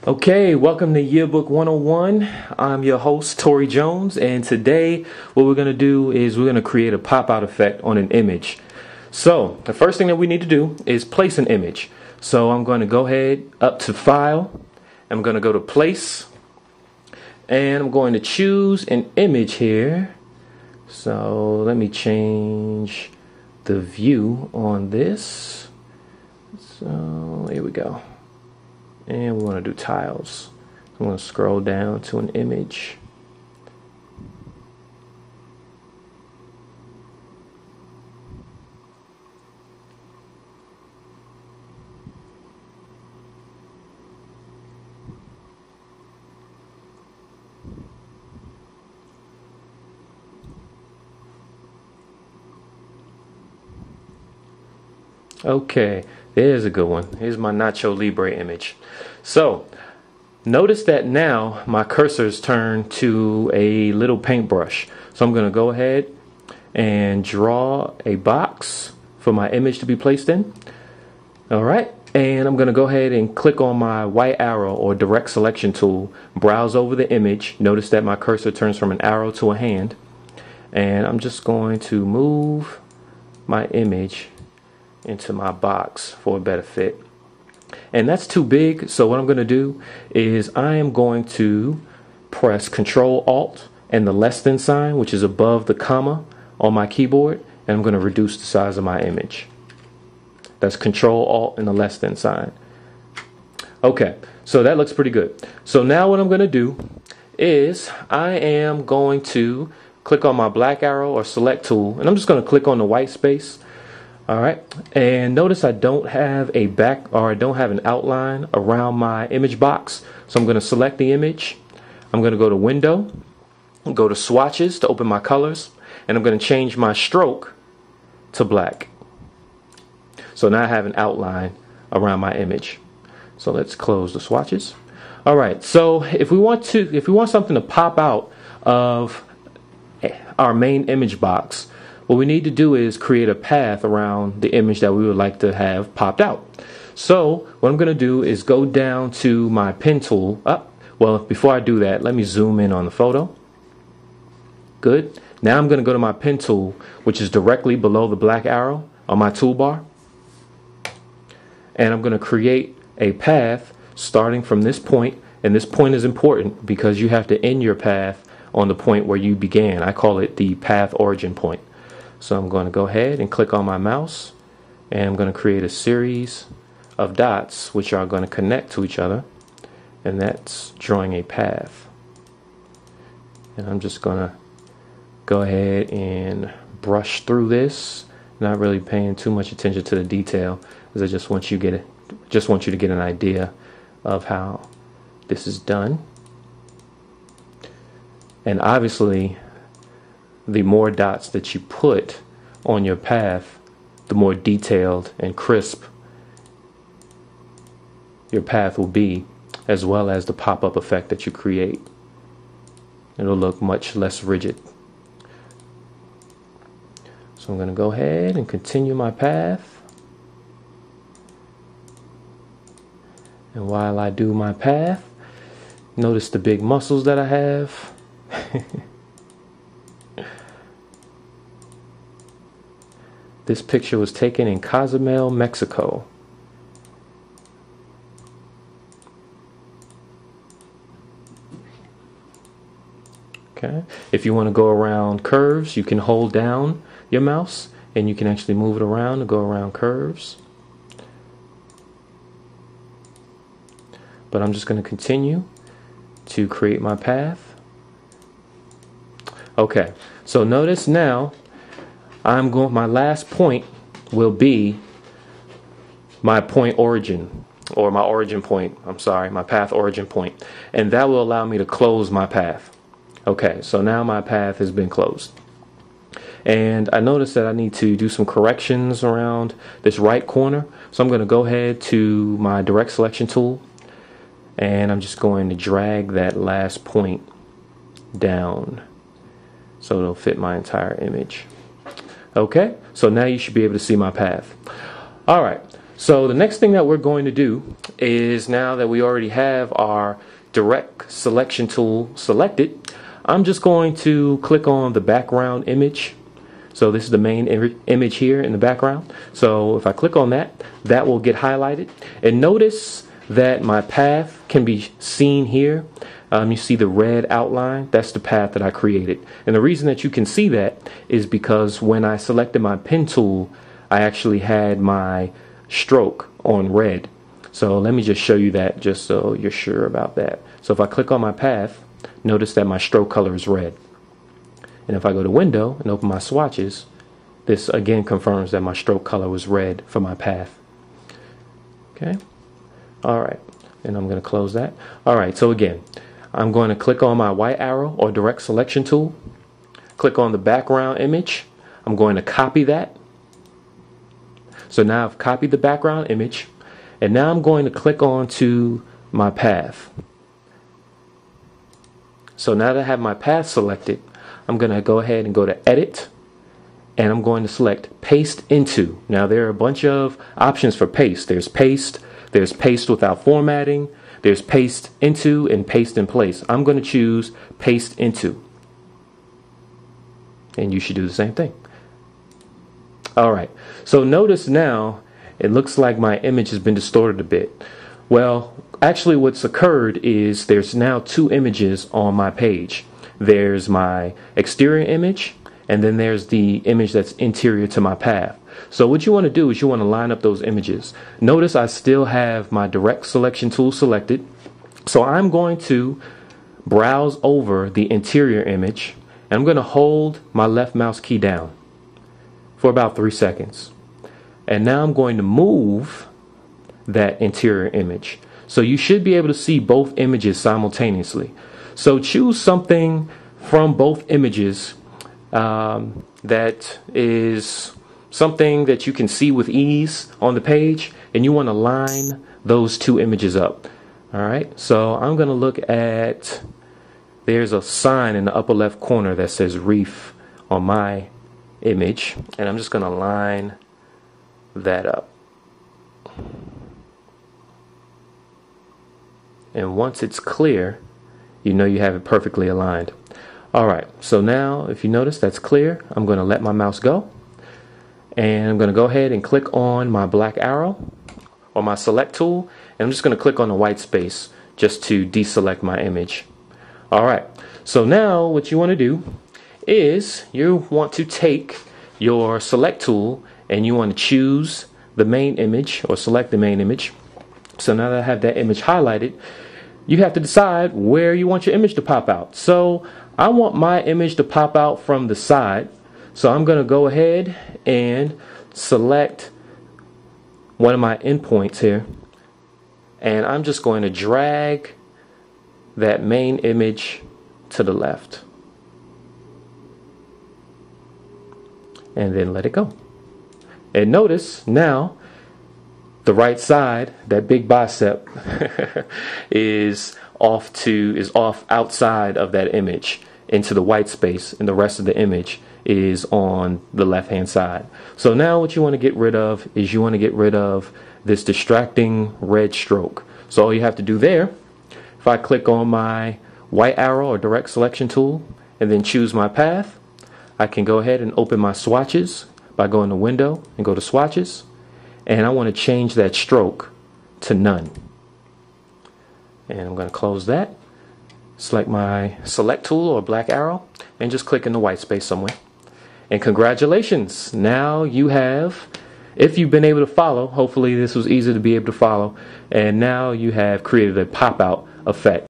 Okay, welcome to Yearbook 101. I'm your host, Tori Jones, and today what we're going to do is we're going to create a pop-out effect on an image. So, the first thing that we need to do is place an image. So I'm going to go ahead up to File, I'm going to go to Place, and I'm going to choose an image here. So let me change the view on this. So here we go. And we want to do tiles. I'm going to scroll down to an image. Okay, there's a good one. Here's my Nacho Libre image. So, notice that now my cursor's turned to a little paintbrush. So I'm going to go ahead and draw a box for my image to be placed in. Alright, and I'm going to go ahead and click on my white arrow or direct selection tool, browse over the image. Notice that my cursor turns from an arrow to a hand. And I'm just going to move my image into my box for a better fit. And that's too big, so what I'm going to do is I am going to press Control Alt and the less than sign, which is above the comma on my keyboard, and I'm going to reduce the size of my image. That's Control Alt and the less than sign. Okay, so that looks pretty good. So now what I'm going to do is I am going to click on my black arrow or select tool, and I'm just going to click on the white space. Alright, and notice I don't have a I don't have an outline around my image box. So I'm going to select the image. I'm going to go to Window, go to Swatches to open my colors, and I'm going to change my stroke to black. So now I have an outline around my image. So let's close the swatches. Alright, so if we want something to pop out of our main image box, what we need to do is create a path around the image that we would like to have popped out. So what I'm going to do is go down to my pen tool. Well, before I do that, let me zoom in on the photo. Good. Now I'm going to go to my pen tool, which is directly below the black arrow on my toolbar. And I'm going to create a path starting from this point. And this point is important because you have to end your path on the point where you began. I call it the path origin point. So I'm going to go ahead and click on my mouse, and I'm going to create a series of dots which are going to connect to each other, and that's drawing a path. And I'm just going to go ahead and brush through this, not really paying too much attention to the detail, because I just want you to get an idea of how this is done. And obviously, the more dots that you put on your path, the more detailed and crisp your path will be, as well as the pop-up effect that you create. It'll look much less rigid. So I'm going to go ahead and continue my path. And while I do my path, notice the big muscles that I have. This picture was taken in Cozumel, Mexico. Okay. If you want to go around curves, you can hold down your mouse and you can actually move it around to go around curves. But I'm just going to continue to create my path. Okay. So notice now my last point will be my point origin, or my origin point, my path origin point, and that will allow me to close my path. Okay, so now my path has been closed. And I noticed that I need to do some corrections around this right corner, so I'm going to go ahead to my direct selection tool, and I'm just going to drag that last point down so it'll fit my entire image. Okay, so now you should be able to see my path. Alright, So the next thing that we're going to do is, now that we already have our direct selection tool selected, I'm just going to click on the background image. So this is the main image here in the background. So if I click on that, that will get highlighted. And notice that my path can be seen here. You see the red outline? That's the path that I created. And the reason that you can see that is because when I selected my pen tool, I actually had my stroke on red. So let me just show you that, just so you're sure about that. So if I click on my path, notice that my stroke color is red. And if I go to Window and open my swatches, this again confirms that my stroke color was red for my path. Okay. All right. And I'm going to close that. All right. So again, I'm going to click on my white arrow or direct selection tool. Click on the background image. I'm going to copy that. So now I've copied the background image. And now I'm going to click on to my path. So now that I have my path selected, I'm going to go ahead and go to Edit, and I'm going to select Paste Into. Now there are a bunch of options for paste. There's paste without formatting, there's Paste Into, and Paste in Place. I'm going to choose Paste Into. And you should do the same thing. Alright, so notice now it looks like my image has been distorted a bit. Well, actually what's occurred is there's now two images on my page. There's my exterior image, and then there's the image that's interior to my path. So what you want to do is you want to line up those images. Notice I still have my direct selection tool selected. So I'm going to browse over the interior image, and I'm going to hold my left mouse key down for about 3 seconds. And now I'm going to move that interior image. So you should be able to see both images simultaneously. So choose something from both images that is something that you can see with ease on the page, and you want to line those two images up. Alright, so I'm going to look at, there's a sign in the upper left corner that says Reef on my image, and I'm just going to line that up. And once it's clear, you know you have it perfectly aligned. Alright, so now if you notice that's clear, I'm going to let my mouse go, and I'm going to go ahead and click on my black arrow or my select tool, and I'm just going to click on the white space just to deselect my image. Alright, so now what you want to do is you want to take your select tool and you want to choose the main image or select the main image. So now that I have that image highlighted, you have to decide where you want your image to pop out. So I want my image to pop out from the side. So I'm going to go ahead and select one of my endpoints here. And I'm just going to drag that main image to the left. And then let it go. And notice now the right side, that big bicep, is off outside of that image into the white space, and the rest of the image is on the left hand side. So now what you want to get rid of is you want to get rid of this distracting red stroke. So all you have to do there, if I click on my white arrow or direct selection tool and then choose my path, I can go ahead and open my swatches by going to Window and go to Swatches, and I want to change that stroke to none. And I'm going to close that, select my select tool or black arrow, and just click in the white space somewhere. And congratulations, now you have, if you've been able to follow, hopefully this was easy to be able to follow, and now you have created a pop-out effect.